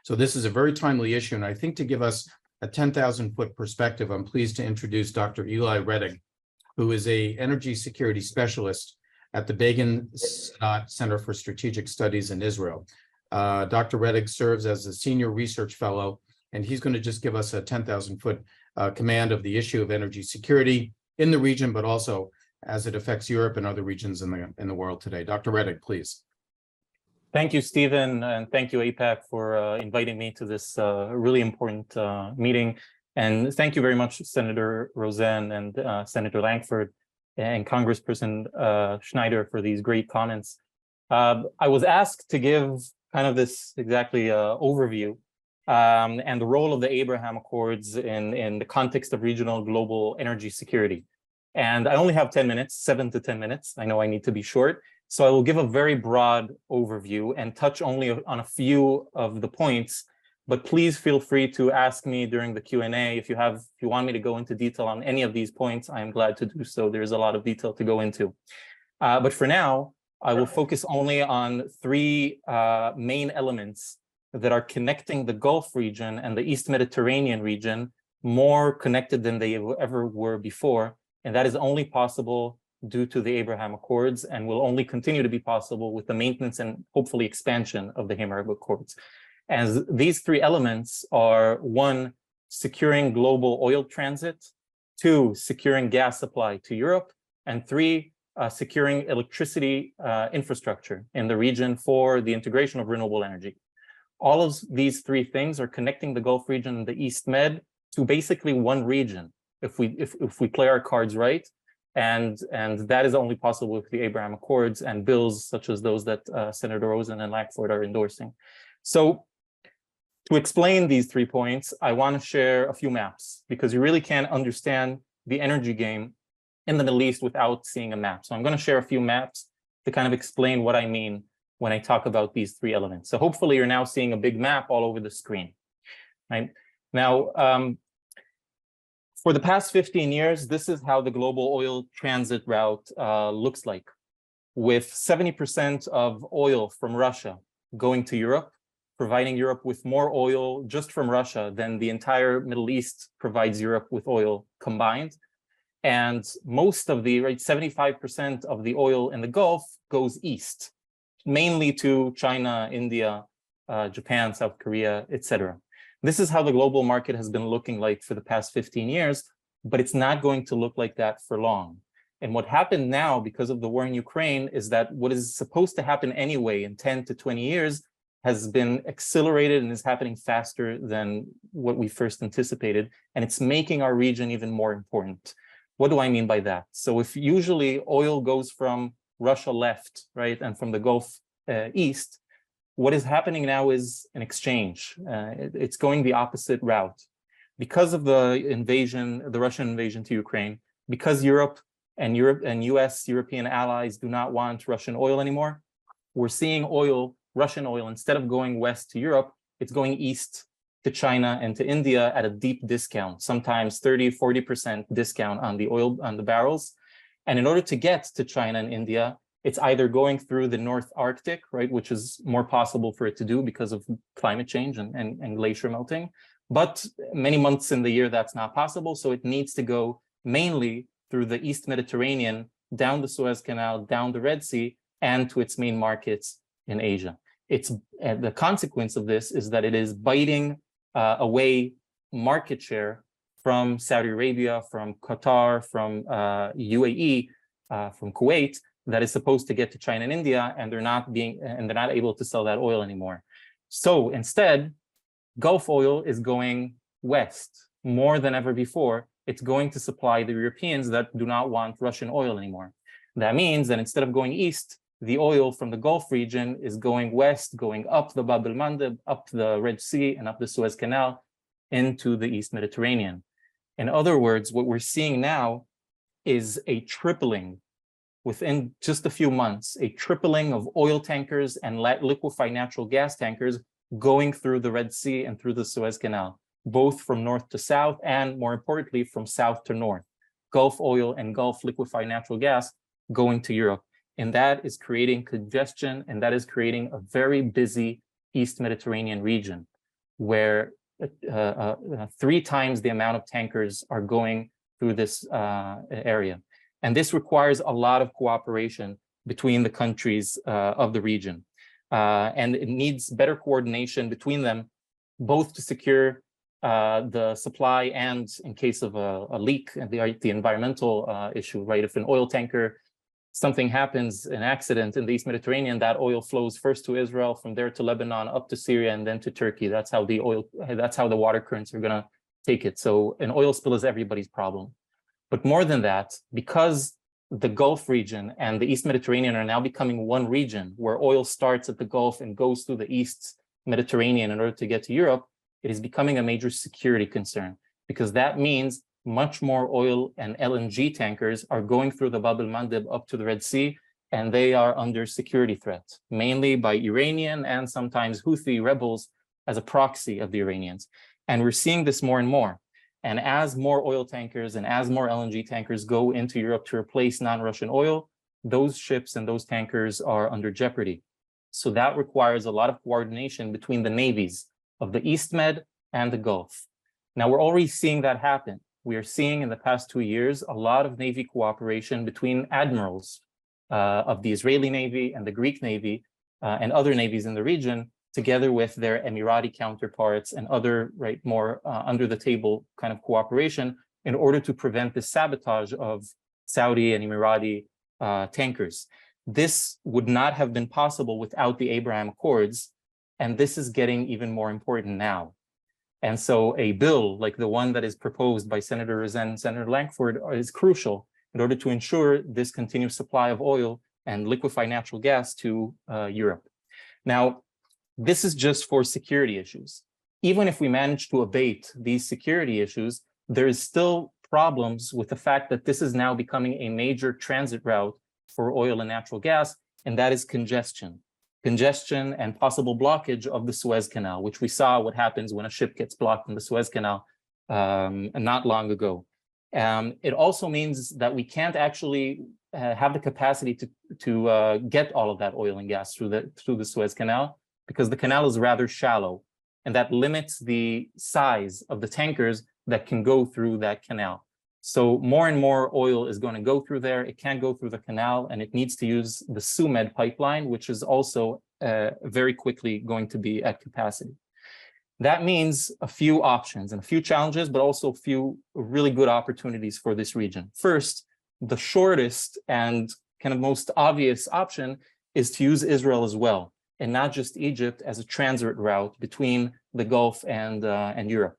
So this is a very timely issue. And I think to give us a 10,000-foot perspective, I'm pleased to introduce Dr. Elai Rettig, who is an energy security specialist at the Begin Center for Strategic Studies in Israel. Dr. Rettig serves as a senior research fellow, and he's going to just give us a 10,000-foot command of the issue of energy security in the region, but also as it affects Europe and other regions in the world today. Dr. Rettig, please. Thank you, Stephen, and thank you, AIPAC, for inviting me to this really important meeting. And thank you very much, Senator Rosen and Senator Langford and Congressperson Schneider for these great comments. I was asked to give kind of this overview and the role of the Abraham Accords in the context of regional global energy security. And I only have 10 minutes, 7 to 10 minutes. I know I need to be short. So I will give a very broad overview and touch only on a few of the points, but please feel free to ask me during the Q&A if you want me to go into detail on any of these points. I am glad to do so. There's a lot of detail to go into. But for now, I will focus only on three main elements that are connecting the Gulf region and the East Mediterranean region more connected than they ever were before. And that is only possible due to the Abraham Accords and will only continue to be possible with the maintenance and hopefully expansion of the Abraham Accords. As these three elements are: one, securing global oil transit; two, securing gas supply to Europe; and three, securing electricity infrastructure in the region for the integration of renewable energy. All of these three things are connecting the Gulf region and the East Med to basically one region if we play our cards right. And that is only possible with the Abraham Accords and bills such as those that Senator Rosen and Langford are endorsing. So to explain these 3 points, I want to share a few maps because you really can't understand the energy game in the Middle East without seeing a map. So I'm going to share a few maps to kind of explain what I mean when I talk about these 3 elements. So hopefully you're now seeing a big map all over the screen. Right? Now, for the past 15 years, this is how the global oil transit route looks like, with 70% of oil from Russia going to Europe, providing Europe with more oil just from Russia than the entire Middle East provides Europe with oil combined. And most of the, 75% of the oil in the Gulf goes east, mainly to China, India, Japan, South Korea, etc. This is how the global market has been looking like for the past 15 years, but it's not going to look like that for long. And what happened now because of the war in Ukraine is that what is supposed to happen anyway in 10 to 20 years has been accelerated and is happening faster than what we first anticipated. And it's making our region even more important. What do I mean by that? So if usually oil goes from Russia left, and from the Gulf east, what is happening now is an exchange. It's going the opposite route. Because of the invasion, the Russian invasion to Ukraine, because Europe and US, European allies do not want Russian oil anymore, we're seeing Russian oil, instead of going west to Europe, it's going east to China and to India at a deep discount, sometimes 30, 40% discount on the oil, on the barrels. And in order to get to China and India, it's either going through the North Arctic, which is more possible for it to do because of climate change and glacier melting. But many months in the year, that's not possible. So it needs to go mainly through the East Mediterranean, down the Suez Canal, down the Red Sea, and to its main markets in Asia. The consequence of this is that it is biting away market share from Saudi Arabia, from Qatar, from UAE, from Kuwait, that is supposed to get to China and India, and they're not able to sell that oil anymore. So instead, Gulf oil is going west more than ever before. It's going to supply the Europeans that do not want Russian oil anymore. That means that instead of going east, the oil from the Gulf region is going west, going up the Bab el-Mandeb, up the Red Sea, and up the Suez Canal into the East Mediterranean. In other words, what we're seeing now is a tripling within just a few months, a tripling of oil tankers and liquefied natural gas tankers going through the Red Sea and through the Suez Canal, both from north to south and, more importantly, from south to north. Gulf oil and Gulf liquefied natural gas going to Europe. And that is creating congestion, and that is creating a very busy East Mediterranean region. where 3 times the amount of tankers are going through this area. And this requires a lot of cooperation between the countries of the region. And it needs better coordination between them, both to secure the supply and in case of a leak, the environmental issue, right? If an oil tanker, something happens, an accident in the East Mediterranean, that oil flows first to Israel, from there to Lebanon, up to Syria, and then to Turkey. That's how the water currents are gonna take it. So an oil spill is everybody's problem. But more than that, because the Gulf region and the East Mediterranean are now becoming one region, where oil starts at the Gulf and goes through the East Mediterranean in order to get to Europe, it is becoming a major security concern, because that means much more oil and LNG tankers are going through the Bab el-Mandeb up to the Red Sea, and they are under security threat, mainly by Iranian and sometimes Houthi rebels as a proxy of the Iranians. And we're seeing this more and more. And as more oil tankers and as more LNG tankers go into Europe to replace non-Russian oil, those ships and those tankers are under jeopardy. So that requires a lot of coordination between the navies of the East Med and the Gulf. Now, we're already seeing that happen. We are seeing in the past 2 years a lot of Navy cooperation between admirals of the Israeli Navy and the Greek Navy and other navies in the region, together with their Emirati counterparts and other more under the table kind of cooperation, in order to prevent the sabotage of Saudi and Emirati tankers. This would not have been possible without the Abraham Accords, and this is getting even more important now. And so a bill like the one that is proposed by Senator Rosen and Senator Lankford is crucial in order to ensure this continuous supply of oil and liquefied natural gas to Europe. Now, this is just for security issues. Even if we manage to abate these security issues, there is still problems with the fact that this is now becoming a major transit route for oil and natural gas, and that is congestion. Congestion and possible blockage of the Suez Canal, which we saw what happens when a ship gets blocked in the Suez Canal not long ago. It also means that we can't actually have the capacity to get all of that oil and gas through the Suez Canal, because the canal is rather shallow, and that limits the size of the tankers that can go through that canal. So more and more oil is going to go through there. It can't go through the canal, and it needs to use the SUMED pipeline, which is also very quickly going to be at capacity. That means a few options and a few challenges, but also a few really good opportunities for this region. First, the shortest and kind of most obvious option is to use Israel as well, and not just Egypt, as a transit route between the Gulf and Europe.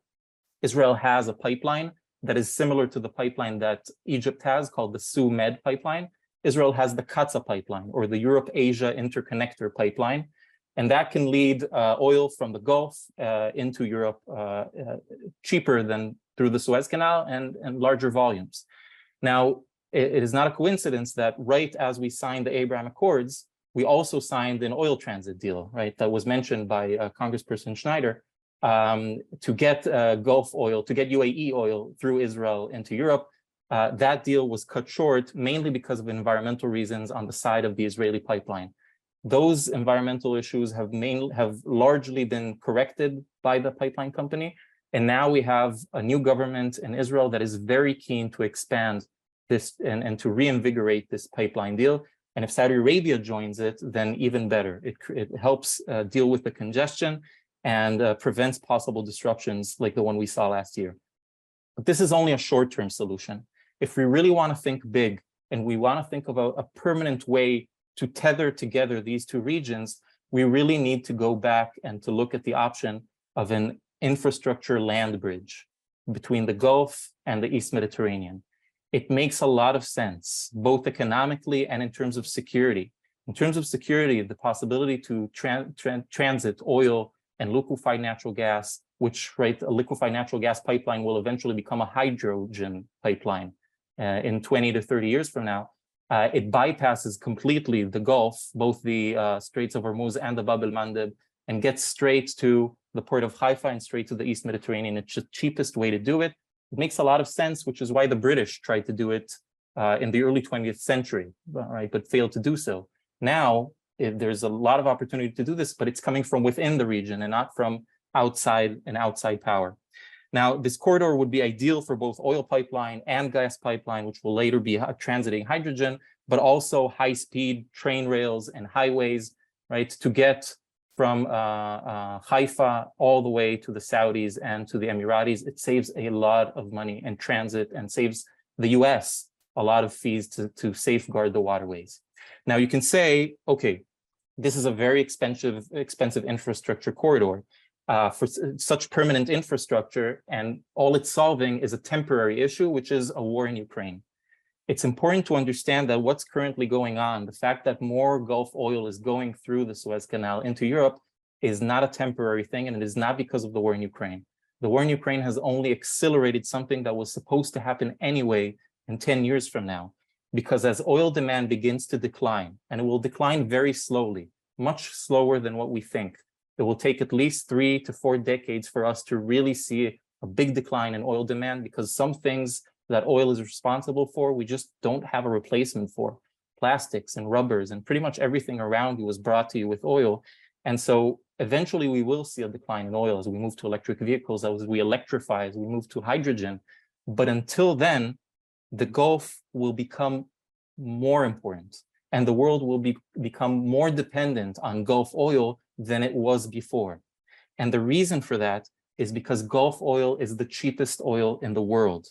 Israel has a pipeline that is similar to the pipeline that Egypt has, called the SUMED pipeline. Israel has the Katza pipeline, or the Europe-Asia Interconnector pipeline, and that can lead oil from the Gulf into Europe cheaper than through the Suez Canal and larger volumes. Now, it is not a coincidence that right as we signed the Abraham Accords, we also signed an oil transit deal, right, that was mentioned by Congressperson Schneider, to get Gulf oil, to get UAE oil through Israel into Europe. That deal was cut short mainly because of environmental reasons on the side of the Israeli pipeline. Those environmental issues have largely been corrected by the pipeline company, and now we have a new government in Israel that is very keen to expand this and to reinvigorate this pipeline deal. And if Saudi Arabia joins it, then even better. It helps deal with the congestion and prevents possible disruptions like the one we saw last year. But this is only a short-term solution. If we really want to think big and we want to think about a permanent way to tether together these two regions, we really need to go back and to look at the option of an infrastructure land bridge between the Gulf and the East Mediterranean. It makes a lot of sense, both economically and in terms of security. In terms of security, the possibility to transit oil and liquefied natural gas, which, right, a liquefied natural gas pipeline will eventually become a hydrogen pipeline in 20 to 30 years from now. It bypasses completely the Gulf, both the Straits of Hormuz and the Bab el-Mandeb, and gets straight to the port of Haifa and straight to the East Mediterranean. It's the cheapest way to do it. It makes a lot of sense, which is why the British tried to do it in the early 20th century, right, but failed to do so. Now, there's a lot of opportunity to do this, but it's coming from within the region and not from outside power. Now, this corridor would be ideal for both oil pipeline and gas pipeline, which will later be transiting hydrogen, but also high-speed train rails and highways, right, to get from Haifa all the way to the Saudis and to the Emiratis. It saves a lot of money in transit and saves the US a lot of fees to safeguard the waterways. Now, you can say, okay, this is a very expensive infrastructure corridor. For such permanent infrastructure, and all it's solving is a temporary issue, which is a war in Ukraine. It's important to understand that what's currently going on, the fact that more Gulf oil is going through the Suez Canal into Europe, is not a temporary thing, and it is not because of the war in Ukraine. The war in Ukraine has only accelerated something that was supposed to happen anyway in 10 years from now, because as oil demand begins to decline, and it will decline very slowly, much slower than what we think. It will take at least 3 to 4 decades for us to really see a big decline in oil demand, because some things that oil is responsible for, we just don't have a replacement for. Plastics and rubbers and pretty much everything around you was brought to you with oil. And so eventually we will see a decline in oil as we move to electric vehicles, as we electrify, as we move to hydrogen. But until then, the Gulf will become more important, and the world will become more dependent on Gulf oil than it was before. And the reason for that is because Gulf oil is the cheapest oil in the world.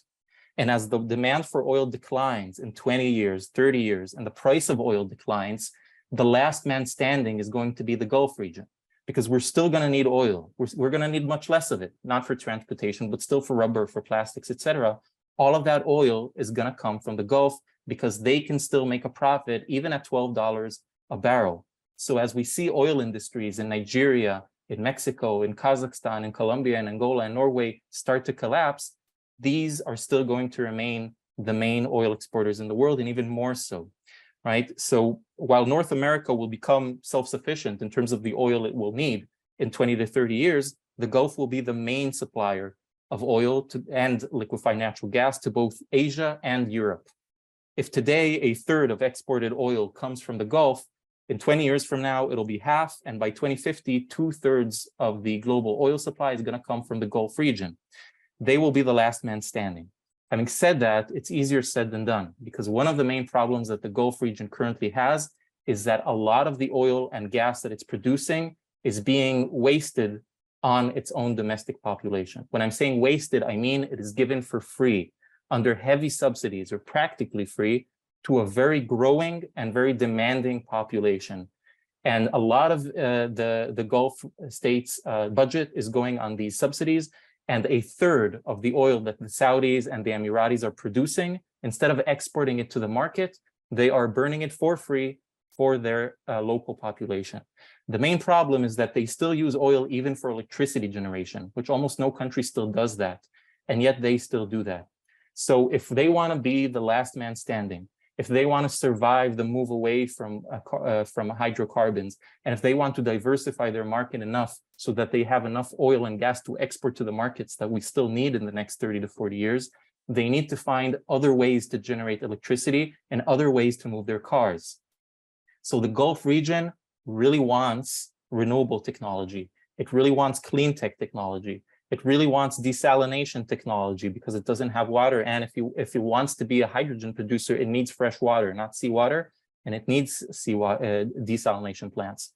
And as the demand for oil declines in 20 years, 30 years, and the price of oil declines, the last man standing is going to be the Gulf region, because we're still going to need oil. We're going to need much less of it, not for transportation, but still for rubber, for plastics, etc. All of that oil is going to come from the Gulf, because they can still make a profit even at $12 a barrel. So as we see oil industries in Nigeria, in Mexico, in Kazakhstan, in Colombia, and Angola, and Norway start to collapse, these are still going to remain the main oil exporters in the world, and even more so, right? So while North America will become self-sufficient in terms of the oil it will need in 20 to 30 years, the Gulf will be the main supplier of oil and liquefied natural gas to both Asia and Europe. If today a third of exported oil comes from the Gulf, in 20 years from now, it'll be half, and by 2050, 2/3 of the global oil supply is going to come from the Gulf region. They will be the last man standing. Having said that, it's easier said than done, because one of the main problems that the Gulf region currently has is that a lot of the oil and gas that it's producing is being wasted on its own domestic population. When I'm saying wasted, I mean it is given for free, under heavy subsidies, or practically free, to a very growing and very demanding population. And a lot of the Gulf states' budget is going on these subsidies, and a third of the oil that the Saudis and the Emiratis are producing, instead of exporting it to the market, they are burning it for free for their local population. The main problem is that they still use oil even for electricity generation, which almost no country still does that, and yet they still do that. So if they want to be the last man standing, if they want to survive the move away from hydrocarbons, and if they want to diversify their market enough so that they have enough oil and gas to export to the markets that we still need in the next 30 to 40 years, they need to find other ways to generate electricity and other ways to move their cars. So the Gulf region really wants renewable technology. It really wants clean tech technology. It really wants desalination technology, because it doesn't have water. And if it wants to be a hydrogen producer, it needs fresh water, not seawater, and it needs desalination plants.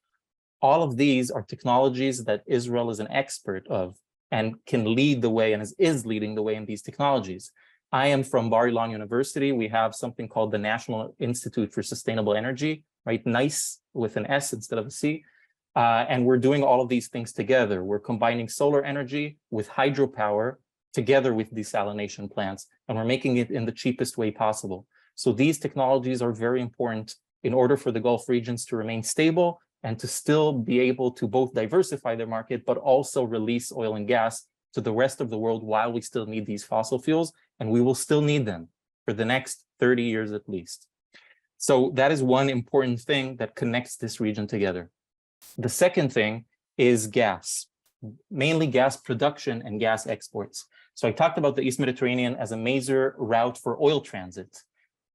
All of these are technologies that Israel is an expert of and can lead the way, and is leading the way in these technologies. I am from Bar-Ilan University. We have something called the National Institute for Sustainable Energy, right? NICE with an S instead of a C. And we're doing all of these things together. We're combining solar energy with hydropower together with desalination plants, and we're making it in the cheapest way possible. So these technologies are very important in order for the Gulf regions to remain stable and to still be able to both diversify their market, but also release oil and gas to the rest of the world while we still need these fossil fuels, and we will still need them for the next 30 years at least. So that is one important thing that connects this region together. The second thing is gas, mainly gas production and gas exports. So I talked about the East Mediterranean as a major route for oil transit.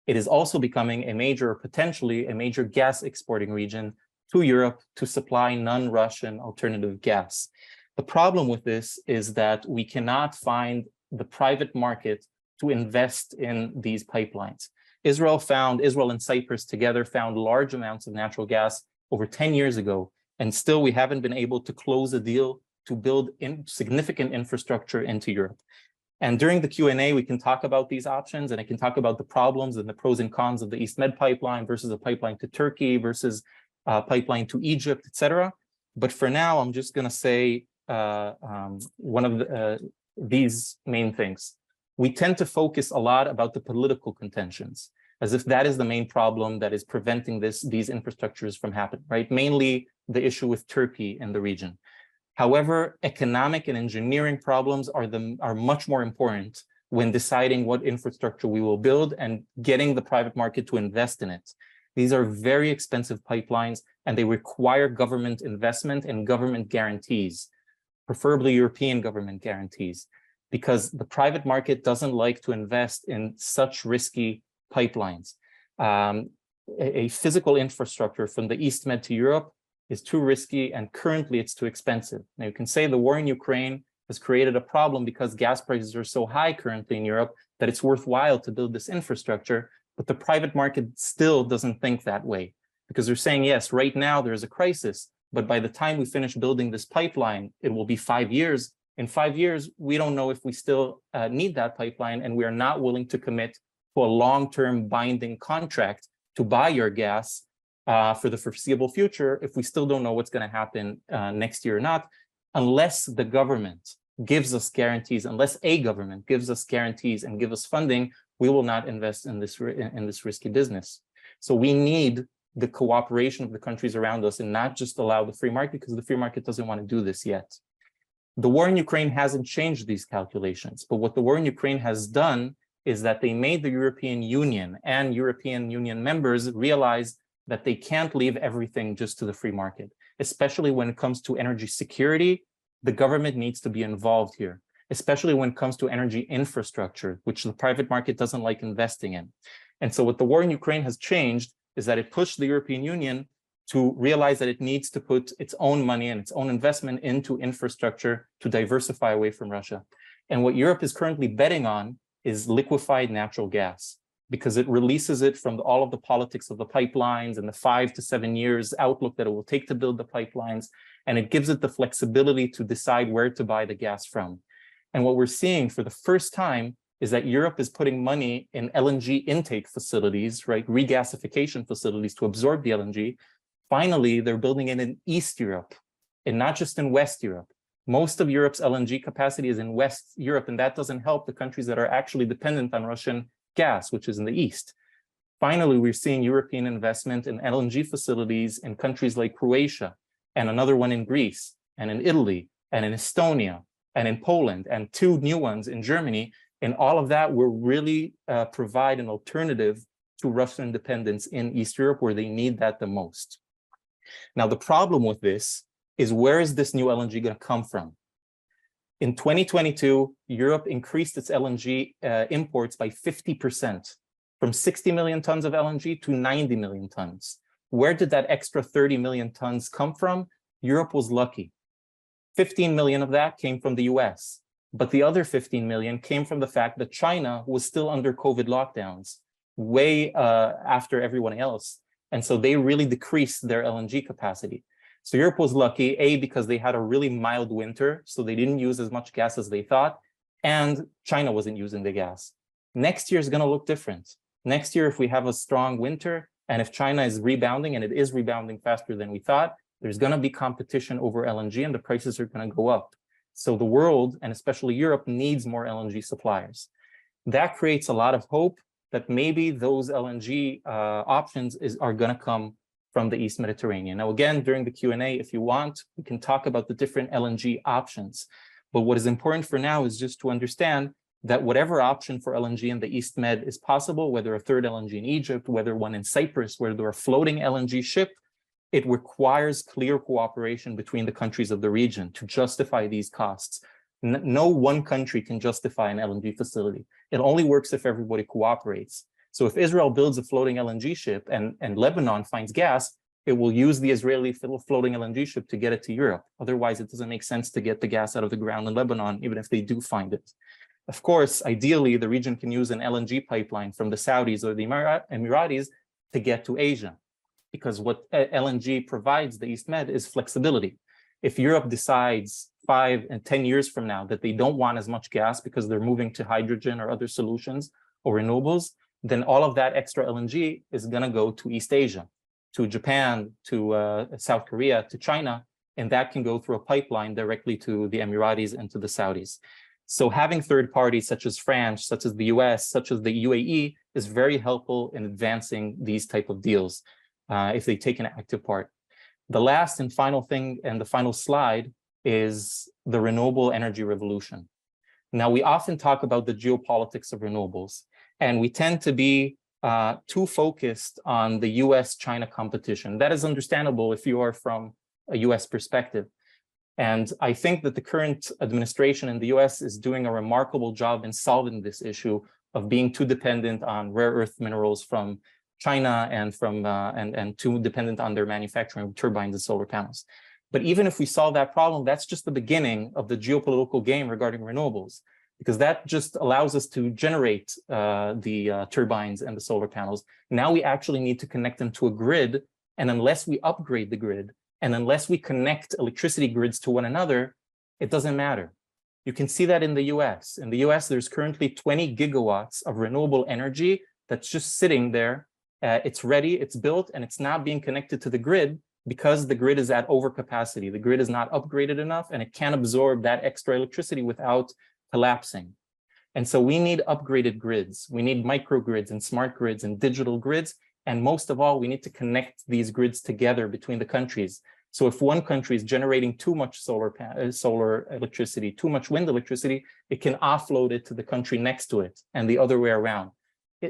It is also becoming a major, potentially a major gas exporting region to Europe to supply non-Russian alternative gas. The problem with this is that we cannot find the private market to invest in these pipelines. Israel and Cyprus together found large amounts of natural gas over 10 years ago, and still we haven't been able to close a deal to build significant infrastructure into Europe. And during the Q&A, we can talk about these options, and I can talk about the problems and the pros and cons of the East Med pipeline versus a pipeline to Turkey versus a pipeline to Egypt, etc. But for now, I'm just going to say one of these main things. We tend to focus a lot about the political contentions, as if that is the main problem that is preventing these infrastructures from happening, right? Mainly the issue with Turkey in the region. However, economic and engineering problems are much more important when deciding what infrastructure we will build and getting the private market to invest in it. These are very expensive pipelines, and they require government investment and government guarantees, preferably European government guarantees, because the private market doesn't like to invest in such risky pipelines. A physical infrastructure from the East Med to Europe is too risky, and currently it's too expensive. Now, you can say the war in Ukraine has created a problem because gas prices are so high currently in Europe that it's worthwhile to build this infrastructure, but the private market still doesn't think that way, because they're saying, yes, right now there's a crisis, but by the time we finish building this pipeline, it will be 5 years. In 5 years, we don't know if we still need that pipeline, and we are not willing to commit to a long-term binding contract to buy your gas for the foreseeable future if we still don't know what's going to happen next year or not, unless the government gives us guarantees, unless a government gives us guarantees and give us funding, we will not invest in this risky business. So we need the cooperation of the countries around us and not just allow the free market, because the free market doesn't want to do this yet. The war in Ukraine hasn't changed these calculations, but what the war in Ukraine has done is that they made the European Union and European Union members realize that they can't leave everything just to the free market, especially when it comes to energy security. The government needs to be involved here, especially when it comes to energy infrastructure, which the private market doesn't like investing in. And so what the war in Ukraine has changed is that it pushed the European Union to realize that it needs to put its own money and its own investment into infrastructure to diversify away from Russia. And what Europe is currently betting on is liquefied natural gas, because it releases it from all of the politics of the pipelines and the 5 to 7 years outlook that it will take to build the pipelines. And it gives it the flexibility to decide where to buy the gas from. And what we're seeing for the first time is that Europe is putting money in LNG intake facilities, right? Regasification facilities to absorb the LNG. Finally, they're building it in East Europe and not just in West Europe. Most of Europe's LNG capacity is in West Europe, and that doesn't help the countries that are actually dependent on Russian gas, which is in the East. Finally, we're seeing European investment in LNG facilities in countries like Croatia, and another one in Greece, and in Italy, and in Estonia, and in Poland, and 2 new ones in Germany. And all of that will really provide an alternative to Russian independence in East Europe, where they need that the most. Now, the problem with this is, where is this new LNG going to come from? In 2022, Europe increased its LNG imports by 50%, from 60 million tons of LNG to 90 million tons. Where did that extra 30 million tons come from? Europe was lucky. 15 million of that came from the US, but the other 15 million came from the fact that China was still under COVID lockdowns, way after everyone else. And so they really decreased their LNG capacity. So Europe was lucky, A, because they had a really mild winter, so they didn't use as much gas as they thought, and China wasn't using the gas. Next year is going to look different. Next year, if we have a strong winter, and if China is rebounding, and it is rebounding faster than we thought, there's going to be competition over LNG, and the prices are going to go up. So the world, and especially Europe, needs more LNG suppliers. That creates a lot of hope that maybe those LNG options are going to come from the East Mediterranean. Now, again, during the Q&A, if you want, we can talk about the different LNG options. But what is important for now is just to understand that whatever option for LNG in the East Med is possible, whether a third LNG in Egypt, whether one in Cyprus, whether a floating LNG ship, it requires clear cooperation between the countries of the region to justify these costs. No one country can justify an LNG facility. It only works if everybody cooperates. So if Israel builds a floating LNG ship and Lebanon finds gas, it will use the Israeli floating LNG ship to get it to Europe. Otherwise, it doesn't make sense to get the gas out of the ground in Lebanon, even if they do find it. Of course, ideally, the region can use an LNG pipeline from the Saudis or the Emiratis to get to Asia, because what LNG provides the East Med is flexibility. If Europe decides 5 and 10 years from now that they don't want as much gas because they're moving to hydrogen or other solutions or renewables, then all of that extra LNG is going to go to East Asia, to Japan, to South Korea, to China, and that can go through a pipeline directly to the Emiratis and to the Saudis. So having third parties such as France, such as the US, such as the UAE is very helpful in advancing these type of deals if they take an active part. The last and final thing, and the final slide, is the renewable energy revolution. Now, we often talk about the geopolitics of renewables, and we tend to be too focused on the US-China competition. That is understandable if you are from a US perspective. And I think that the current administration in the US is doing a remarkable job in solving this issue of being too dependent on rare earth minerals from China and too dependent on their manufacturing of turbines and solar panels. But even if we solve that problem, that's just the beginning of the geopolitical game regarding renewables, because that just allows us to generate the turbines and the solar panels. Now we actually need to connect them to a grid, and unless we upgrade the grid, and unless we connect electricity grids to one another, it doesn't matter. You can see that in the US. In the US, there's currently 20 gigawatts of renewable energy that's just sitting there. It's ready, it's built, and it's not being connected to the grid because the grid is at overcapacity. The grid is not upgraded enough, and it can't absorb that extra electricity without collapsing. And so we need upgraded grids. We need microgrids and smart grids and digital grids. And most of all, we need to connect these grids together between the countries. So if one country is generating too much solar electricity, too much wind electricity, it can offload it to the country next to it and the other way around.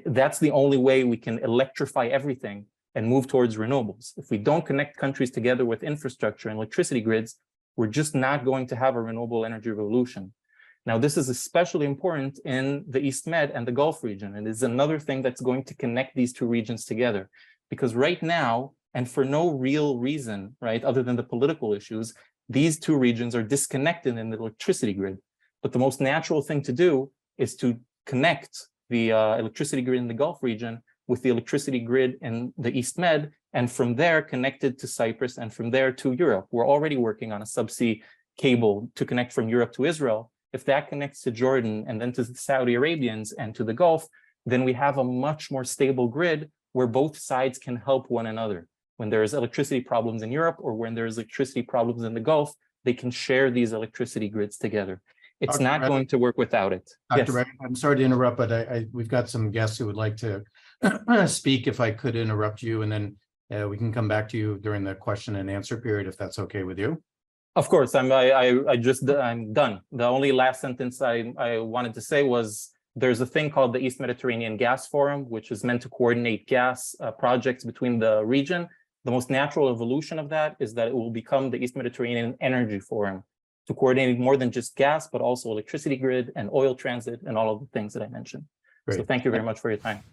That's the only way we can electrify everything and move towards renewables. If we don't connect countries together with infrastructure and electricity grids, we're just not going to have a renewable energy revolution. Now, this is especially important in the East Med and the Gulf region. And it's another thing that's going to connect these two regions together. Because right now, and for no real reason, right, other than the political issues, these two regions are disconnected in the electricity grid. But the most natural thing to do is to connect the electricity grid in the Gulf region with the electricity grid in the East Med, and from there connected to Cyprus, and from there to Europe. We're already working on a subsea cable to connect from Europe to Israel. If that connects to Jordan and then to the Saudi Arabians and to the Gulf, then we have a much more stable grid where both sides can help one another. When there's electricity problems in Europe or when there's electricity problems in the Gulf, they can share these electricity grids together. It's Dr. not Rettig, going to work without it. Dr. Yes. Rettig, I'm sorry to interrupt, but we've got some guests who would like to speak. If I could interrupt you, and then we can come back to you during the question and answer period, if that's okay with you. Of course, I'm done. The only last sentence I wanted to say was there's a thing called the East Mediterranean Gas Forum, which is meant to coordinate gas projects between the region. The most natural evolution of that is that it will become the East Mediterranean Energy Forum to coordinate more than just gas, but also electricity grid and oil transit and all of the things that I mentioned. Great. So thank you very much for your time.